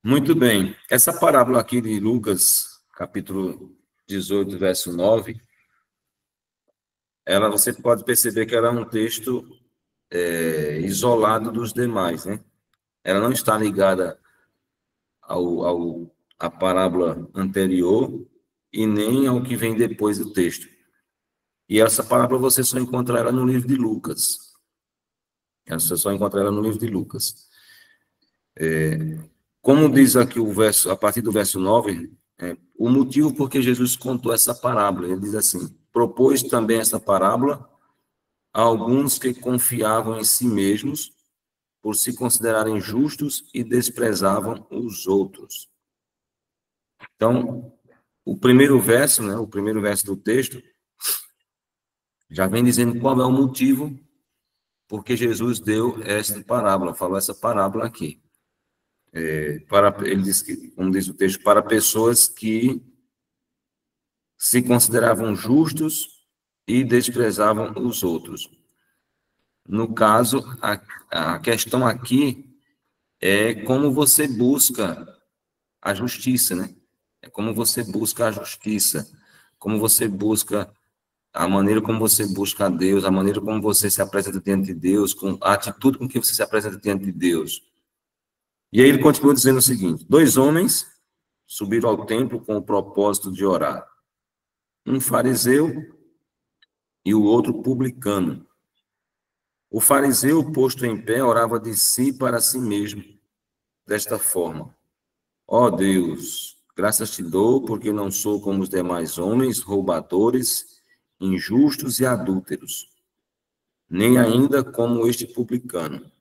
Muito bem. Essa parábola aqui de Lucas, capítulo 18, verso 9, você pode perceber que ela é um texto isolado dos demais, né? Ela não está ligada à parábola anterior e nem ao que vem depois do texto. E essa parábola você só encontra ela no livro de Lucas. Você só encontra ela no livro de Lucas. Como diz aqui o verso, a partir do verso 9, o motivo por que Jesus contou essa parábola, ele diz assim: propôs também essa parábola a alguns que confiavam em si mesmos, por se considerarem justos e desprezavam os outros. Então, o primeiro verso, né, o primeiro verso do texto, já vem dizendo qual é o motivo porque Jesus deu esta parábola, falou essa parábola aqui. Ele diz que, como diz o texto, para pessoas que se consideravam justos e desprezavam os outros. No caso, a questão aqui é como você busca a justiça, né? É como você busca a justiça, como você busca a maneira como você busca a Deus, a maneira como você se apresenta diante de Deus, com a atitude com que você se apresenta diante de Deus. E aí ele continua dizendo o seguinte: 2 homens subiram ao templo com o propósito de orar. Um fariseu e o outro publicano. O fariseu, posto em pé, orava de si para si mesmo, desta forma: ó Deus, graças te dou, porque não sou como os demais homens, roubadores, injustos e adúlteros, nem ainda como este publicano.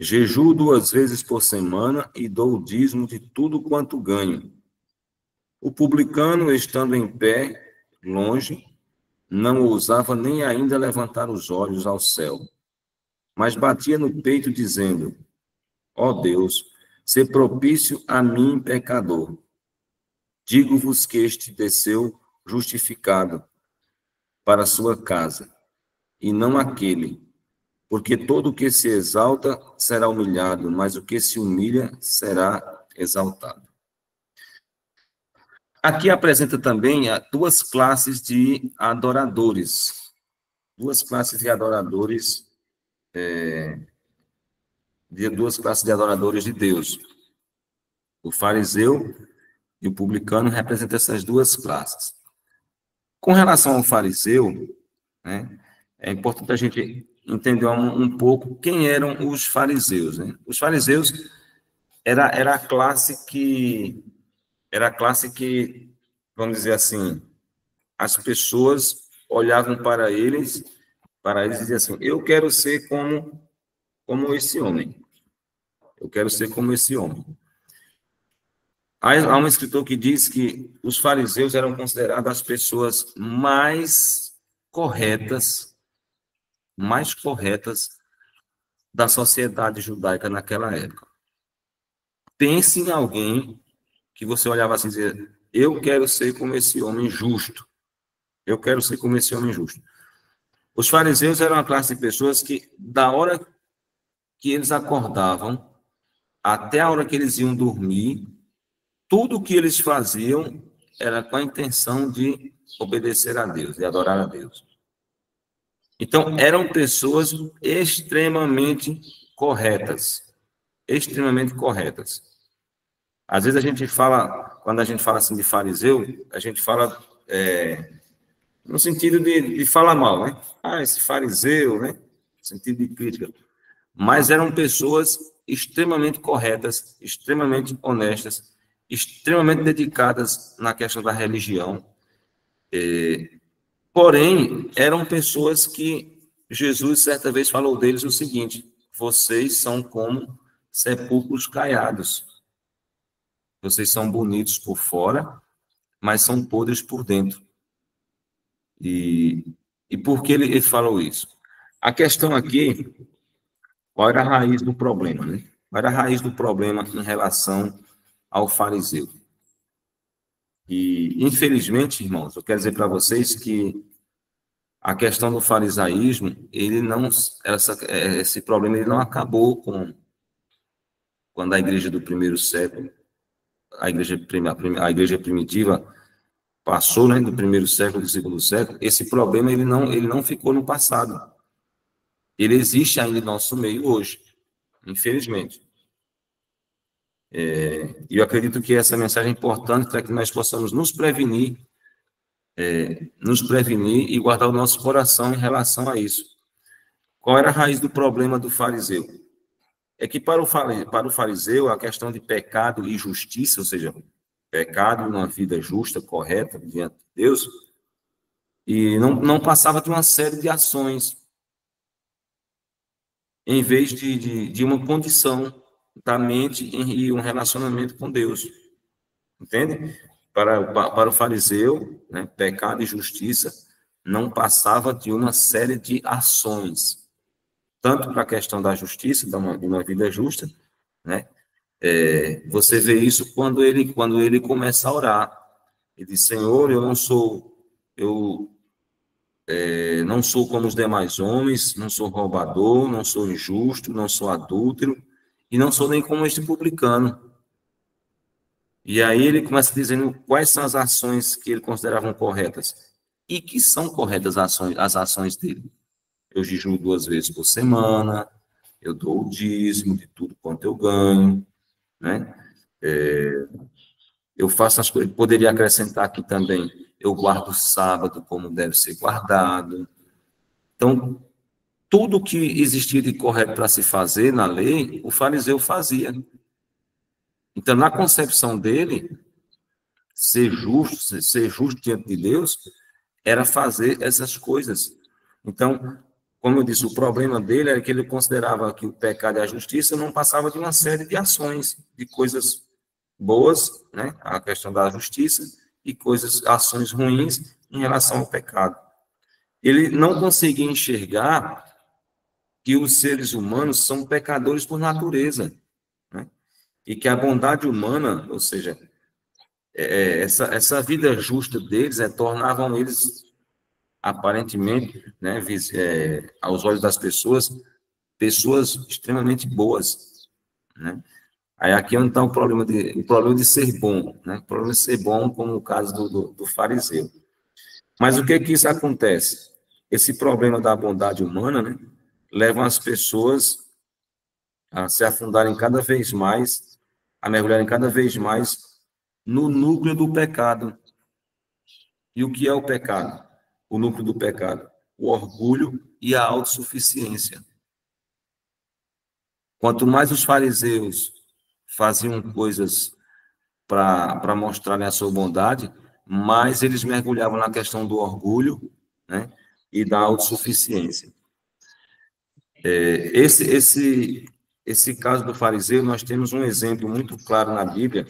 Jejuo 2 vezes por semana e dou o dízimo de tudo quanto ganho. O publicano, estando em pé, longe, não ousava nem ainda levantar os olhos ao céu, mas batia no peito, dizendo: ó Deus, sê propício a mim, pecador. Digo-vos que este desceu justificado para a sua casa, e não aquele, porque todo o que se exalta será humilhado, mas o que se humilha será exaltado. Aqui apresenta também 2 classes de adoradores. 2 classes de adoradores, 2 classes de adoradores de Deus. O fariseu e o publicano representam essas 2 classes. Com relação ao fariseu, né, é importante a gente entender um pouco quem eram os fariseus, né? Os fariseus era a classe que, vamos dizer assim, as pessoas olhavam para eles e diziam assim: eu quero ser como esse homem. Eu quero ser como esse homem. Há um escritor que diz que os fariseus eram considerados as pessoas mais corretas da sociedade judaica naquela época. Pense em alguém que você olhava assim e dizia: eu quero ser como esse homem justo. Eu quero ser como esse homem justo. Os fariseus eram uma classe de pessoas que, da hora que eles acordavam até a hora que eles iam dormir, tudo o que eles faziam era com a intenção de obedecer a Deus, de adorar a Deus. Então, eram pessoas extremamente corretas. Extremamente corretas. Às vezes a gente fala, quando a gente fala assim de fariseu, a gente fala no sentido de falar mal, né? Ah, esse fariseu, né? No sentido de crítica. Mas eram pessoas extremamente corretas, extremamente honestas, extremamente dedicadas na questão da religião. Porém, eram pessoas que Jesus, certa vez, falou deles o seguinte: vocês são como sepulcros caiados. Vocês são bonitos por fora, mas são podres por dentro. E por que ele falou isso? A questão aqui, qual era a raiz do problema, né? Qual era a raiz do problema em relação ao fariseu? E, infelizmente, irmãos, eu quero dizer para vocês que a questão do farisaísmo, esse problema ele não acabou quando a igreja do primeiro século, a igreja primitiva passou, né, do primeiro século, do segundo século, esse problema ele não ficou no passado. Ele existe ainda em nosso meio hoje, infelizmente. E eu acredito que essa mensagem é importante para que nós possamos nos prevenir e guardar o nosso coração em relação a isso. Qual era a raiz do problema do fariseu? É que para o fariseu, a questão de pecado e justiça, ou seja, pecado numa vida justa, correta, diante de Deus, e não passava de uma série de ações, em vez de uma condição da mente e um relacionamento com Deus. Entende? Para o fariseu, né, pecado e justiça não passava de uma série de ações, tanto para a questão da justiça, de uma vida justa, né? Você vê isso quando ele começa a orar. Ele diz: Senhor, eu não sou como os demais homens, não sou roubador, não sou injusto, não sou adúltero, e não sou nem como este publicano. E aí ele começa dizendo quais são as ações que ele considerava corretas. E que são corretas as ações dele. Eu jejuo 2 vezes por semana, eu dou o dízimo de tudo quanto eu ganho, né? Eu faço as coisas, poderia acrescentar aqui também, eu guardo o sábado como deve ser guardado. Então, tudo que existia de correto para se fazer na lei, o fariseu fazia. Então, na concepção dele, ser justo diante de Deus, era fazer essas coisas. Então, como eu disse, o problema dele era que ele considerava que o pecado e a justiça não passava de uma série de ações, de coisas boas, né, a questão da justiça, e ações ruins em relação ao pecado. Ele não conseguia enxergar que os seres humanos são pecadores por natureza, né, e que a bondade humana, ou seja, essa vida justa deles tornavam eles, aparentemente, né, aos olhos das pessoas extremamente boas, né? Aí aqui é onde está o problema de ser bom, né? O problema de ser bom, como o caso do fariseu. Mas o que isso acontece? Esse problema da bondade humana, né, leva as pessoas a se afundarem cada vez mais, a mergulharem cada vez mais no núcleo do pecado. E o que é o pecado? O núcleo do pecado: o orgulho e a autossuficiência. Quanto mais os fariseus faziam coisas para mostrarem a sua bondade, mais eles mergulhavam na questão do orgulho, né, e da autossuficiência. Esse caso do fariseu, nós temos um exemplo muito claro na Bíblia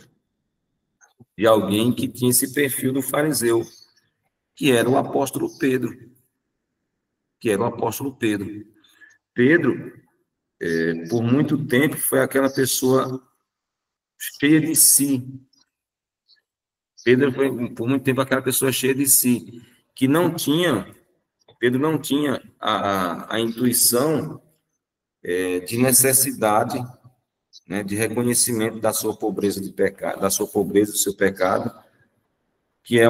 de alguém que tinha esse perfil do fariseu, que era o apóstolo Pedro. Pedro, por muito tempo, foi aquela pessoa cheia de si. Pedro foi, por muito tempo, aquela pessoa cheia de si, que Pedro não tinha a intuição de necessidade, né, de reconhecimento da sua pobreza de pecado, do seu pecado, que é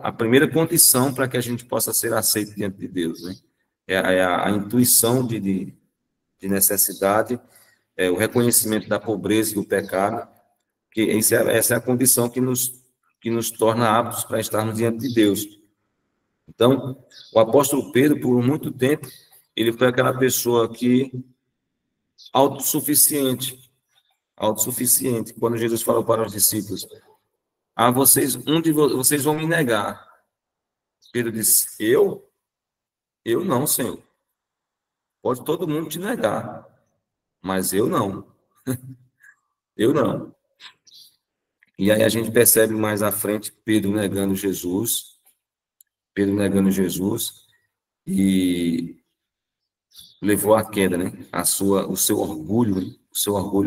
a primeira condição para que a gente possa ser aceito diante de Deus, né? A intuição de necessidade, o reconhecimento da pobreza e do pecado, que essa é a condição que nos torna aptos para estarmos diante de Deus. Então, o apóstolo Pedro, por muito tempo, ele foi aquela pessoa que autossuficiente. Quando Jesus falou para os discípulos: um de vocês vão me negar. Pedro disse: Eu não, Senhor. Pode todo mundo te negar, mas eu não. Eu não. E aí a gente percebe mais à frente Pedro negando Jesus, e levou à queda, né? O seu orgulho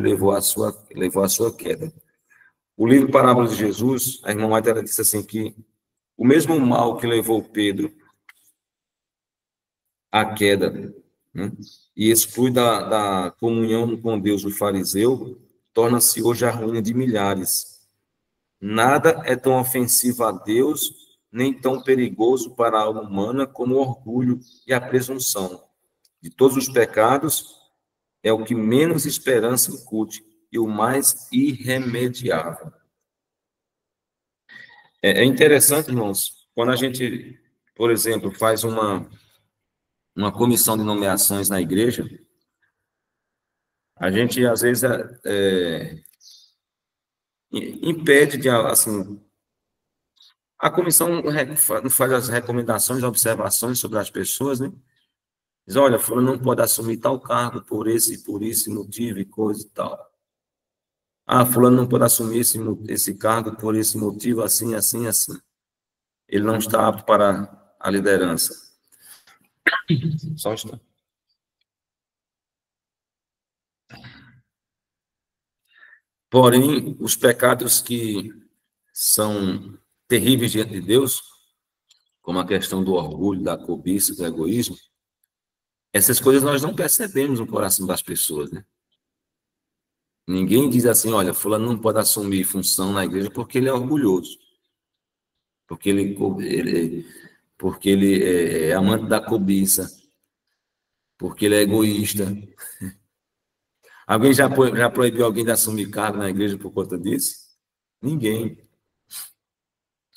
levou à sua queda. O livro Parábolas de Jesus, a irmã Maite, ela disse assim que o mesmo mal que levou Pedro à queda, né, e exclui da comunhão com Deus o fariseu, torna-se hoje a ruína de milhares. Nada é tão ofensivo a Deus, nem tão perigoso para a alma humana como o orgulho e a presunção. De todos os pecados, é o que menos esperança incute e o mais irremediável. É interessante, irmãos, quando a gente, por exemplo, faz uma comissão de nomeações na igreja, a gente, às vezes, impede de, assim, a comissão faz as recomendações, observações sobre as pessoas, né? Diz, olha, fulano não pode assumir tal cargo por esse motivo e coisa e tal. Ah, fulano não pode assumir esse cargo por esse motivo, assim, assim, assim. Ele não está apto para a liderança. Só está. Porém, os pecados que são terríveis diante de Deus, como a questão do orgulho, da cobiça, do egoísmo, essas coisas nós não percebemos no coração das pessoas, né? Ninguém diz assim, olha, fulano não pode assumir função na igreja porque ele é orgulhoso, porque ele é amante da cobiça, porque ele é egoísta. Alguém já proibiu alguém de assumir cargo na igreja por conta disso? Ninguém.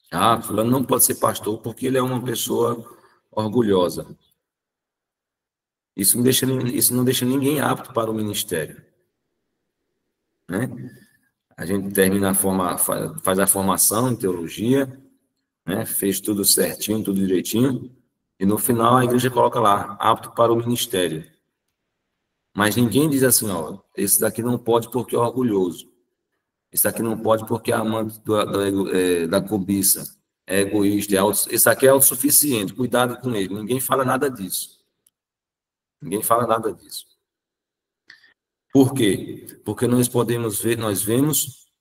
Ah, fulano não pode ser pastor porque ele é uma pessoa orgulhosa. Isso não deixa ninguém apto para o ministério, né? A gente termina faz a formação em teologia, né? Fez tudo certinho, tudo direitinho, e no final a igreja coloca lá, apto para o ministério. Mas ninguém diz assim, ó, esse daqui não pode porque é orgulhoso. Esse daqui não pode porque é amante da cobiça, é egoísta, esse aqui é autossuficiente, cuidado com ele. Ninguém fala nada disso. Ninguém fala nada disso. Por quê? Porque nós vemos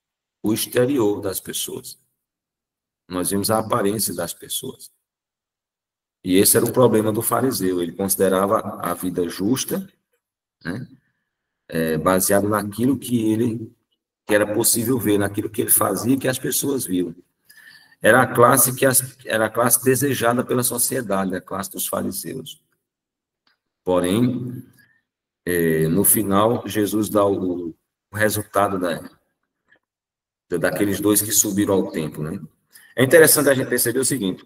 o exterior das pessoas. Nós vemos a aparência das pessoas. E esse era o problema do fariseu. Ele considerava a vida justa, né, baseado naquilo que era possível ver, naquilo que ele fazia e que as pessoas viam. Era a classe desejada pela sociedade, a classe dos fariseus. Porém, no final, Jesus dá o resultado daqueles dois que subiram ao templo, né? É interessante a gente perceber o seguinte,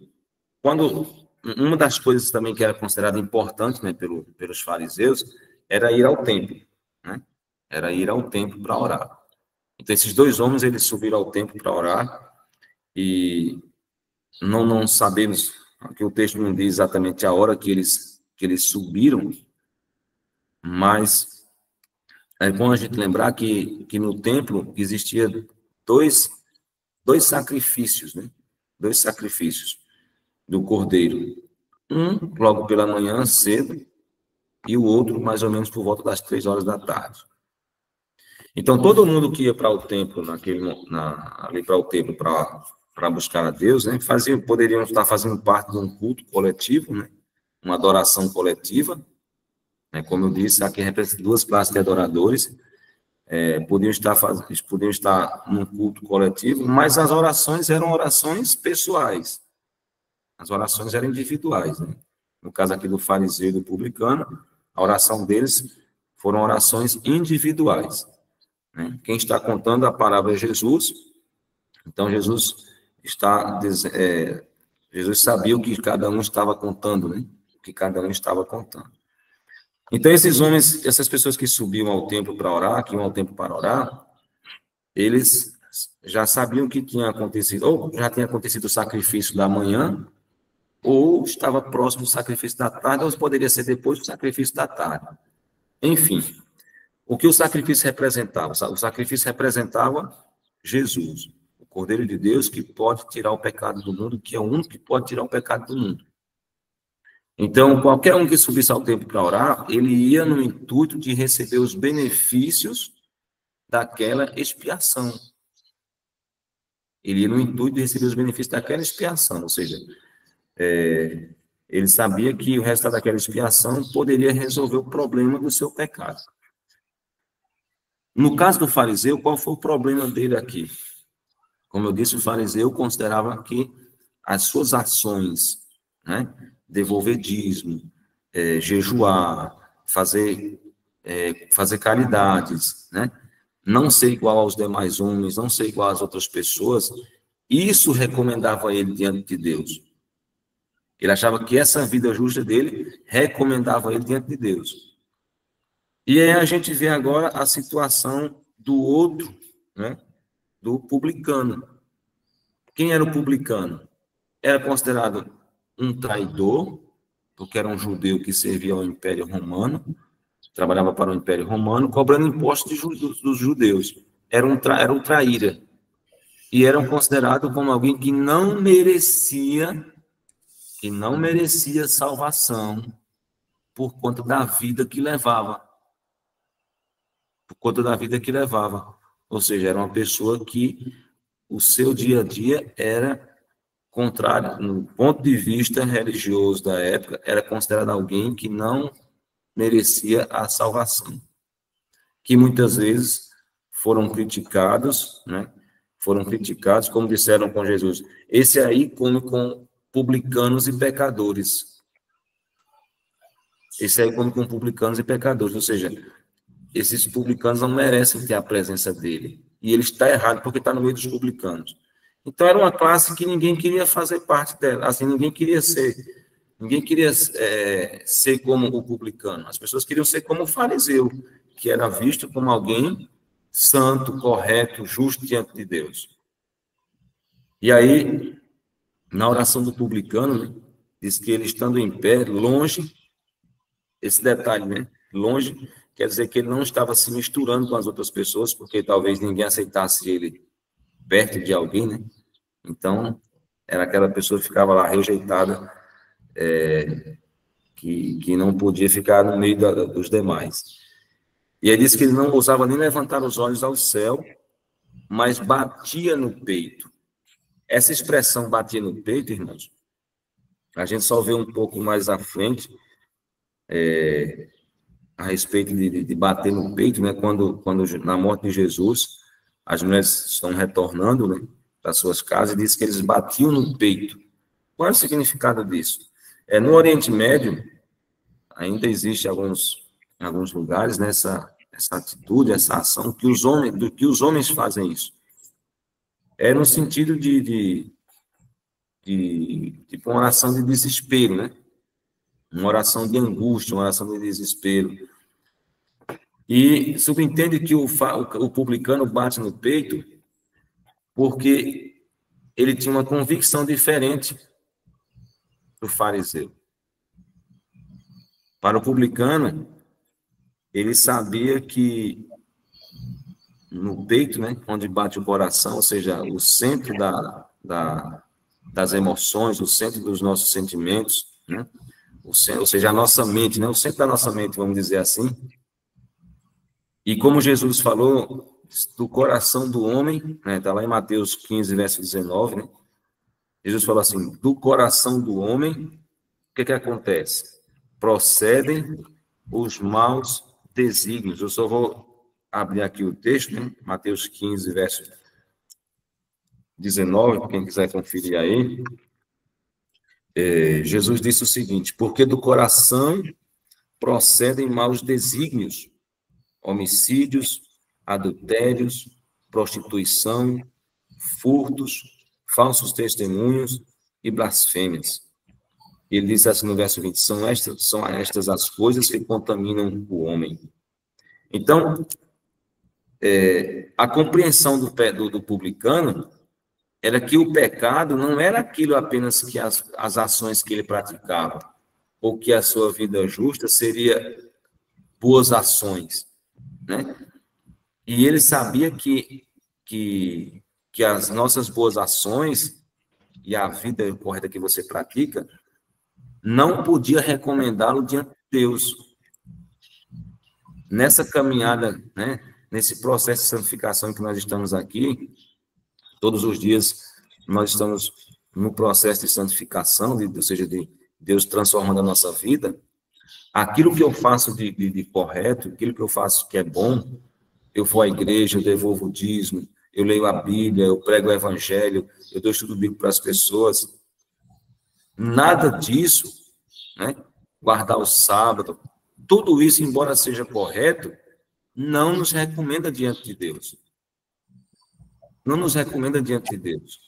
quando uma das coisas também que era considerada importante, né, pelos fariseus, era ir ao templo, né? Era ir ao templo para orar. Então, esses dois homens, eles subiram ao templo para orar e não sabemos, aqui o texto não diz exatamente a hora que eles subiram, mas é bom a gente lembrar que no templo existia dois sacrifícios, né? Dois sacrifícios do cordeiro. Um logo pela manhã, cedo, e o outro mais ou menos por volta das 3 horas da tarde. Então, todo mundo que ia para o templo, ali para o templo, para buscar a Deus, né, poderiam estar fazendo parte de um culto coletivo, né, uma adoração coletiva, né, como eu disse, aqui representa duas classes de adoradores, podiam estar num culto coletivo, mas as orações eram orações pessoais, as orações eram individuais, né? No caso aqui do fariseu e do publicano, a oração deles foram orações individuais, né? Quem está contando a palavra é Jesus, então Jesus sabia o que cada um estava contando, né? O que cada um estava contando. Então, essas pessoas que subiam ao templo para orar, que iam ao templo para orar, eles já sabiam que tinha acontecido, ou já tinha acontecido o sacrifício da manhã, ou estava próximo do sacrifício da tarde, ou poderia ser depois do sacrifício da tarde. Enfim, o que o sacrifício representava? O sacrifício representava Jesus, o Cordeiro de Deus que pode tirar o pecado do mundo, que é o único que pode tirar o pecado do mundo. Então, qualquer um que subisse ao templo para orar, ele ia no intuito de receber os benefícios daquela expiação. Ele ia no intuito de receber os benefícios daquela expiação, ou seja, ele sabia que o resultado daquela expiação poderia resolver o problema do seu pecado. No caso do fariseu, qual foi o problema dele aqui? Como eu disse, o fariseu considerava que as suas ações, né, devolver dízimo, jejuar, fazer caridades, né, não ser igual aos demais homens, não ser igual às outras pessoas, isso recomendava ele diante de Deus. Ele achava que essa vida justa dele recomendava ele diante de Deus. E aí a gente vê agora a situação do outro, né, do publicano. Quem era o publicano? Era considerado um traidor, porque era um judeu que servia ao Império Romano, trabalhava para o Império Romano, cobrando impostos dos judeus. Era um traíra. E eram considerados como alguém que não merecia salvação por conta da vida que levava. Por conta da vida que levava. Ou seja, era uma pessoa que o seu dia a dia era contrário, no ponto de vista religioso da época, era considerado alguém que não merecia a salvação. Que muitas vezes foram criticados, né? Foram criticados, como disseram com Jesus. Esse aí come com publicanos e pecadores. Esse aí come com publicanos e pecadores. Ou seja, esses publicanos não merecem ter a presença dele. E ele está errado porque está no meio dos publicanos. Então, era uma classe que ninguém queria fazer parte dela. Assim, ninguém queria ser como o publicano. As pessoas queriam ser como o fariseu, que era visto como alguém santo, correto, justo diante de Deus. E aí, na oração do publicano, né, diz que ele estando em pé, longe, esse detalhe, né? Longe, quer dizer que ele não estava se misturando com as outras pessoas, porque talvez ninguém aceitasse ele perto de alguém, né? Então, era aquela pessoa que ficava lá rejeitada, que não podia ficar no meio dos demais. E ele disse que ele não ousava nem levantar os olhos ao céu, mas batia no peito. Essa expressão batia no peito, irmãos, a gente só vê um pouco mais à frente, a respeito de bater no peito, né? Quando na morte de Jesus, as mulheres estão retornando, né, para suas casas, e diz que eles batiam no peito. Qual é o significado disso? No Oriente Médio, ainda existe alguns lugares nessa atitude, essa ação, que os homens fazem isso. No sentido de uma oração de desespero, né? Uma oração de angústia, uma oração de desespero. E subentende que o publicano bate no peito porque ele tinha uma convicção diferente do fariseu. Para o publicano, ele sabia que no peito, né, onde bate o coração, ou seja, o centro das emoções, o centro dos nossos sentimentos, né, ou seja, a nossa mente, né, o centro da nossa mente, vamos dizer assim. E como Jesus falou, do coração do homem, né, está lá em Mateus 15, verso 19, né, Jesus falou assim, do coração do homem, o que acontece? Procedem os maus desígnios. Eu só vou abrir aqui o texto, né, Mateus 15, verso 19, quem quiser conferir aí. Jesus disse o seguinte, porque do coração procedem maus desígnios, homicídios, adultérios, prostituição, furtos, falsos testemunhos e blasfêmias. Ele diz assim no verso 20, são estas as coisas que contaminam o homem. Então, a compreensão do publicano era que o pecado não era aquilo apenas que as ações que ele praticava, ou que a sua vida justa seria boas ações, né? E ele sabia que as nossas boas ações e a vida correta que você pratica não podia recomendá-lo diante de Deus. Nessa caminhada, né, nesse processo de santificação que nós estamos aqui, todos os dias nós estamos no processo de santificação, ou seja, de Deus transformando a nossa vida. Aquilo que eu faço de correto, aquilo que eu faço que é bom, eu vou à igreja, eu devolvo o dízimo, eu leio a Bíblia, eu prego o Evangelho, eu dou estudo bíblico para as pessoas. Nada disso, né? Guardar o sábado, tudo isso, embora seja correto, não nos recomenda diante de Deus. Não nos recomenda diante de Deus.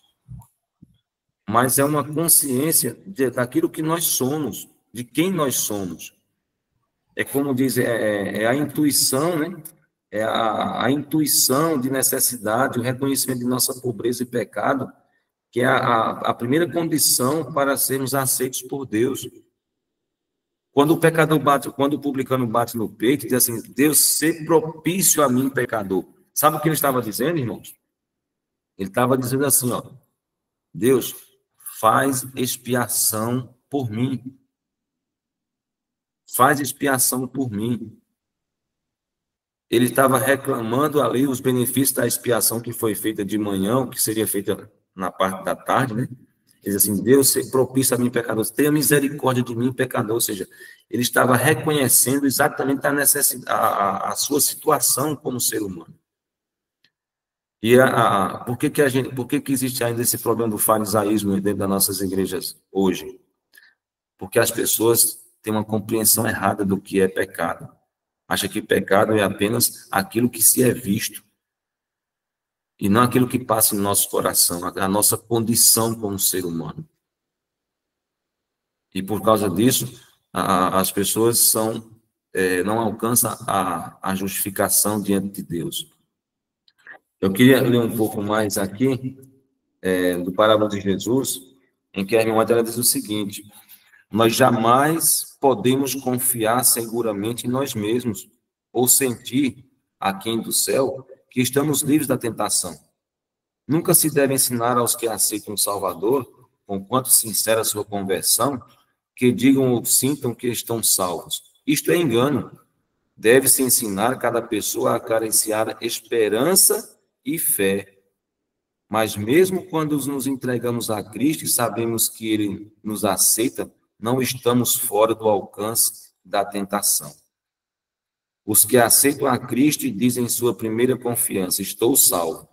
Mas é uma consciência daquilo que nós somos, de quem nós somos. É como diz, é a intuição, né? É a intuição de necessidade, o reconhecimento de nossa pobreza e pecado, que é a primeira condição para sermos aceitos por Deus. Quando o pecador bate, quando o publicano bate no peito e diz assim, Deus, seja propício a mim, pecador. Sabe o que ele estava dizendo, irmãos? Ele estava dizendo assim, ó, Deus, faz expiação por mim. Faz expiação por mim. Ele estava reclamando ali os benefícios da expiação que foi feita de manhã, que seria feita na parte da tarde, né? Ele diz assim, Deus, seja propício a mim, pecador. Tenha misericórdia de mim, pecador. Ou seja, ele estava reconhecendo exatamente a necessidade, a sua situação como ser humano. E por que existe ainda esse problema do farisaísmo dentro das nossas igrejas hoje? Porque as pessoas têm uma compreensão errada do que é pecado. Acha que pecado é apenas aquilo que se é visto, e não aquilo que passa em nosso coração, a nossa condição como ser humano. E por causa disso, as pessoas não alcançam a justificação diante de Deus. Eu queria ler um pouco mais aqui do parábola de Jesus, em que a irmã ela diz o seguinte: nós jamais podemos confiar seguramente em nós mesmos, ou sentir, aquém do céu, que estamos livres da tentação. Nunca se deve ensinar aos que aceitam o Salvador, conquanto sincera sua conversão, que digam ou sintam que estão salvos. Isto é engano. Deve-se ensinar cada pessoa a acariciar esperança e fé. Mas mesmo quando nos entregamos a Cristo e sabemos que Ele nos aceita, não estamos fora do alcance da tentação. Os que aceitam a Cristo e dizem sua primeira confiança, estou salvo,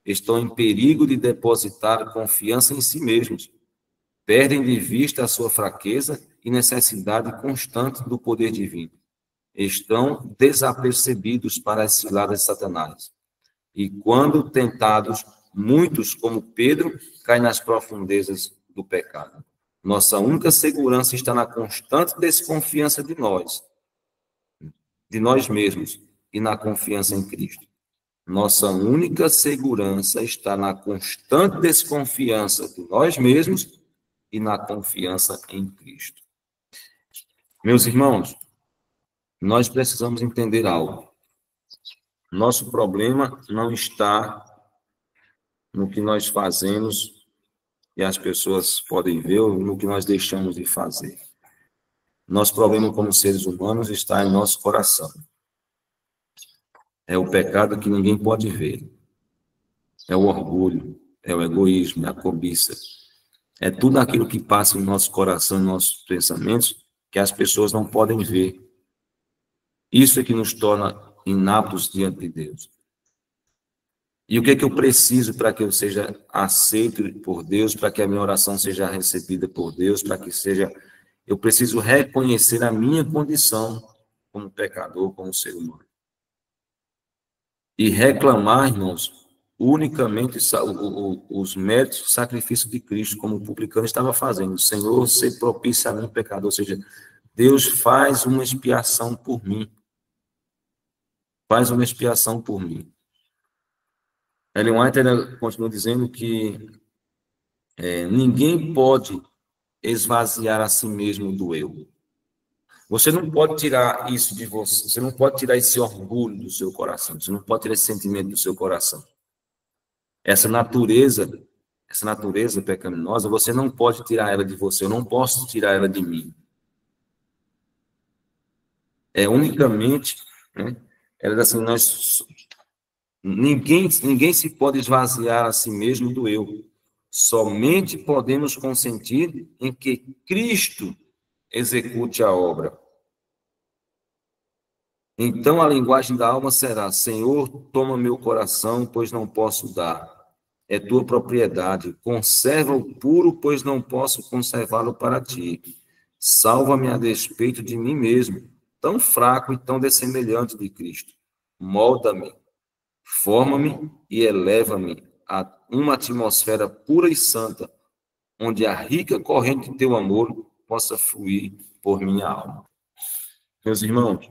estão em perigo de depositar confiança em si mesmos. Perdem de vista a sua fraqueza e necessidade constante do poder divino. Estão desapercebidos para as ciladas de Satanás. E quando tentados, muitos, como Pedro, caem nas profundezas do pecado. Nossa única segurança está na constante desconfiança de nós mesmos, e na confiança em Cristo. Nossa única segurança está na constante desconfiança de nós mesmos e na confiança em Cristo. Meus irmãos, nós precisamos entender algo. Nosso problema não está no que nós fazemos e as pessoas podem ver, ou no que nós deixamos de fazer. Nosso problema como seres humanos está em nosso coração. É o pecado que ninguém pode ver. É o orgulho, é o egoísmo, é a cobiça. É tudo aquilo que passa no nosso coração, nos nossos pensamentos, que as pessoas não podem ver. Isso é que nos torna inaptos diante de Deus. E o que é que eu preciso para que eu seja aceito por Deus, para que a minha oração seja recebida por Deus, para que seja... Eu preciso reconhecer a minha condição como pecador, como ser humano. E reclamar, irmãos, unicamente os méritos do sacrifício de Cristo, como o publicano estava fazendo. Senhor, seja propício a mim, pecador. Ou seja, Deus faz uma expiação por mim. Faz uma expiação por mim. Ellen White continua dizendo que ninguém pode esvaziar a si mesmo do eu. Você não pode tirar isso de você, você não pode tirar esse orgulho do seu coração, você não pode tirar esse sentimento do seu coração. Essa natureza pecaminosa, você não pode tirar ela de você, eu não posso tirar ela de mim. É unicamente, né? Ela diz assim, ninguém se pode esvaziar a si mesmo do eu. Somente podemos consentir em que Cristo execute a obra. Então a linguagem da alma será: Senhor, toma meu coração, pois não posso dar. É tua propriedade. Conserva-o puro, pois não posso conservá-lo para ti. Salva-me a despeito de mim mesmo, tão fraco e tão dessemelhante de Cristo. Molda-me, forma-me e eleva-me a uma atmosfera pura e santa, onde a rica corrente de teu amor possa fluir por minha alma. Meus irmãos,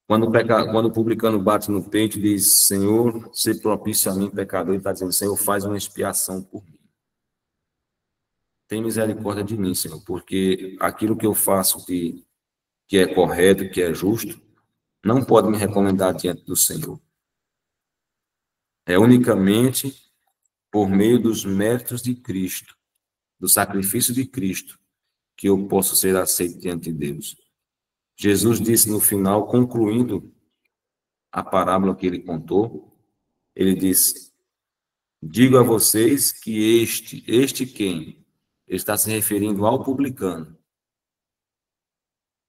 quando o publicano bate no peito e diz, Senhor, se propício a mim, pecador, ele está dizendo, Senhor, faz uma expiação por mim. Tem misericórdia de mim, Senhor, porque aquilo que eu faço que é correto, que é justo, não pode me recomendar diante do Senhor. É unicamente por meio dos méritos de Cristo, do sacrifício de Cristo, que eu posso ser aceito diante de Deus. Jesus disse no final, concluindo a parábola que ele contou, ele disse, digo a vocês que este quem? Ele está se referindo ao publicano.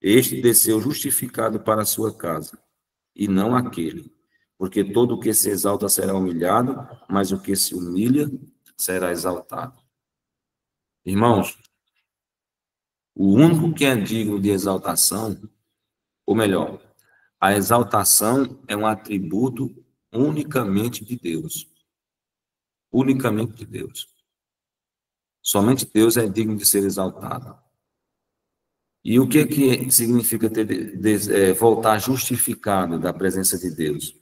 Este desceu justificado para a sua casa, e não aquele. Porque todo o que se exalta será humilhado, mas o que se humilha será exaltado. Irmãos, o único que é digno de exaltação, ou melhor, a exaltação é um atributo unicamente de Deus. Unicamente de Deus. Somente Deus é digno de ser exaltado. E o que significa voltar justificado da presença de Deus?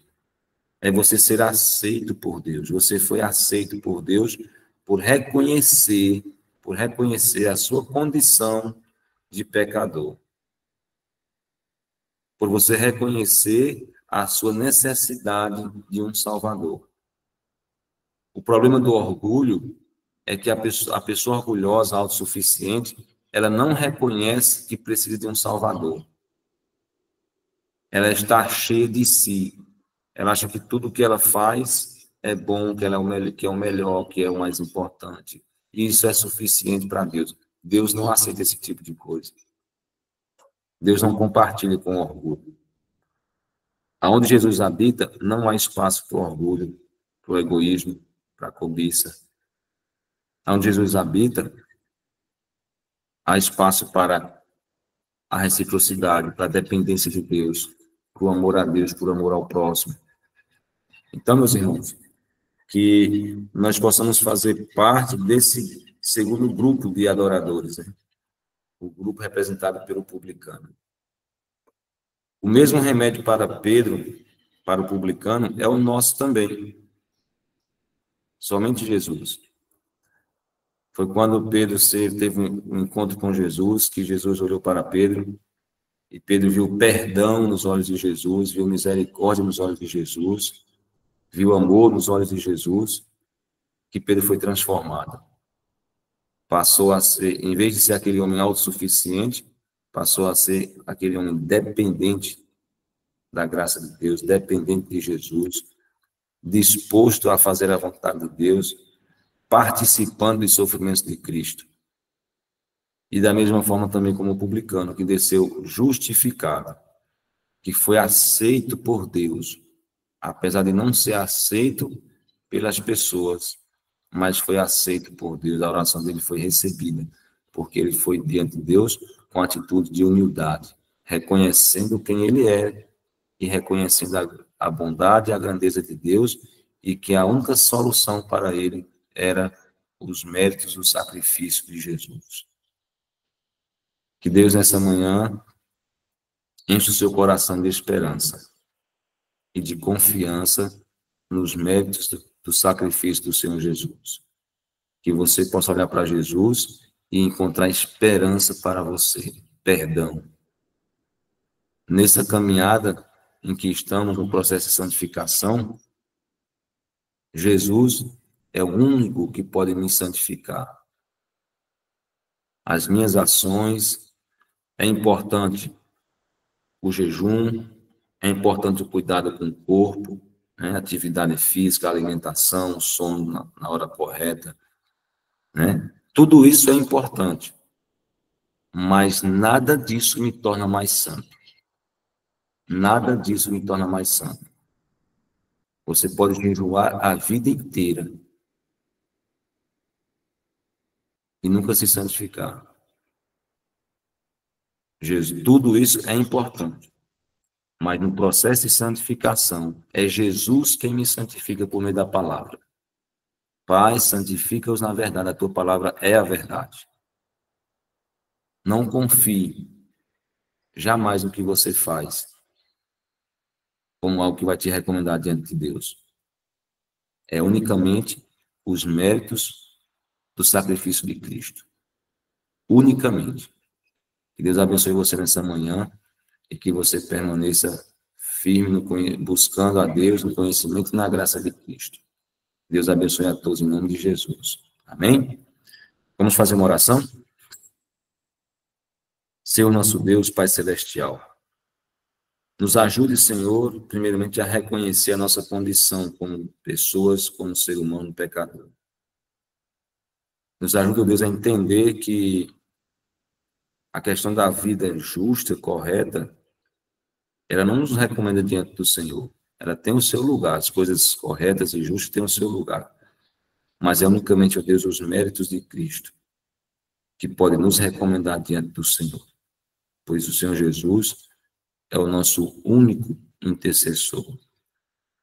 É você ser aceito por Deus. Você foi aceito por Deus por reconhecer a sua condição de pecador. Por você reconhecer a sua necessidade de um Salvador. O problema do orgulho é que a pessoa orgulhosa, autossuficiente, ela não reconhece que precisa de um Salvador. Ela está cheia de si. Ela acha que tudo que ela faz é bom, que ela é o melhor, que é o mais importante. E isso é suficiente para Deus. Deus não aceita esse tipo de coisa. Deus não compartilha com orgulho. Aonde Jesus habita, não há espaço para o orgulho, para o egoísmo, para a cobiça. Onde Jesus habita, há espaço para a reciprocidade, para a dependência de Deus, para o amor a Deus, por amor ao próximo. Então, meus irmãos, que nós possamos fazer parte desse segundo grupo de adoradores, né? O grupo representado pelo publicano. O mesmo remédio para Pedro, para o publicano, é o nosso também. Somente Jesus. Foi quando Pedro teve um encontro com Jesus, que Jesus olhou para Pedro, e Pedro viu perdão nos olhos de Jesus, viu misericórdia nos olhos de Jesus, viu amor nos olhos de Jesus, que Pedro foi transformado. Passou a ser, em vez de ser aquele homem autossuficiente, passou a ser aquele homem dependente da graça de Deus, dependente de Jesus, disposto a fazer a vontade de Deus, participando dos sofrimentos de Cristo. E da mesma forma também como o publicano, que desceu justificado, que foi aceito por Deus, apesar de não ser aceito pelas pessoas, mas foi aceito por Deus, a oração dele foi recebida, porque ele foi diante de Deus com atitude de humildade, reconhecendo quem ele é e reconhecendo a bondade e a grandeza de Deus e que a única solução para ele era os méritos do sacrifício de Jesus. Que Deus, nessa manhã, enche o seu coração de esperança e de confiança nos méritos do sacrifício do Senhor Jesus. Que você possa olhar para Jesus e encontrar esperança para você, perdão. Nessa caminhada em que estamos no processo de santificação, Jesus é o único que pode me santificar. As minhas ações, é importante o jejum, é importante o cuidado com o corpo, né? Atividade física, alimentação, sono na hora correta, né? Tudo isso é importante, mas nada disso me torna mais santo. Nada disso me torna mais santo. Você pode jejuar a vida inteira e nunca se santificar. Jesus, tudo isso é importante. Mas no processo de santificação, é Jesus quem me santifica por meio da palavra. Pai, santifica-os na verdade, a tua palavra é a verdade. Não confie jamais no que você faz como algo que vai te recomendar diante de Deus. É unicamente os méritos do sacrifício de Cristo. Unicamente. Que Deus abençoe você nessa manhã e que você permaneça firme buscando a Deus no conhecimento e na graça de Cristo. Deus abençoe a todos em nome de Jesus. Amém? Vamos fazer uma oração? Senhor nosso Deus, Pai Celestial, nos ajude, Senhor, primeiramente a reconhecer a nossa condição como pessoas, como ser humano pecador. Nos ajude, Deus, a entender que a questão da vida justa, correta, ela não nos recomenda diante do Senhor. Ela tem o seu lugar, as coisas corretas e justas têm o seu lugar. Mas é unicamente, ó Deus, os méritos de Cristo que podem nos recomendar diante do Senhor. Pois o Senhor Jesus é o nosso único intercessor.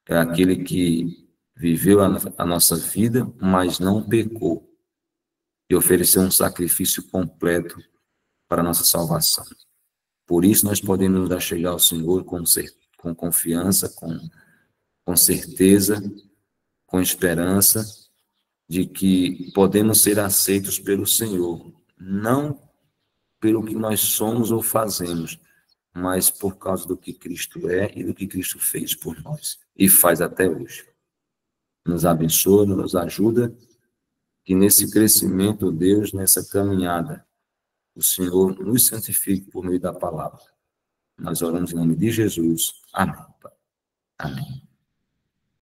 É aquele que viveu a nossa vida, mas não pecou. E ofereceu um sacrifício completo para a nossa salvação. Por isso nós podemos nos achegar ao Senhor com confiança, com certeza, com esperança de que podemos ser aceitos pelo Senhor, não pelo que nós somos ou fazemos, mas por causa do que Cristo é e do que Cristo fez por nós e faz até hoje. Nos abençoa, nos ajuda, que nesse crescimento, Deus, nessa caminhada, o Senhor nos santifique por meio da palavra. Nós oramos em nome de Jesus. Amém. Amém.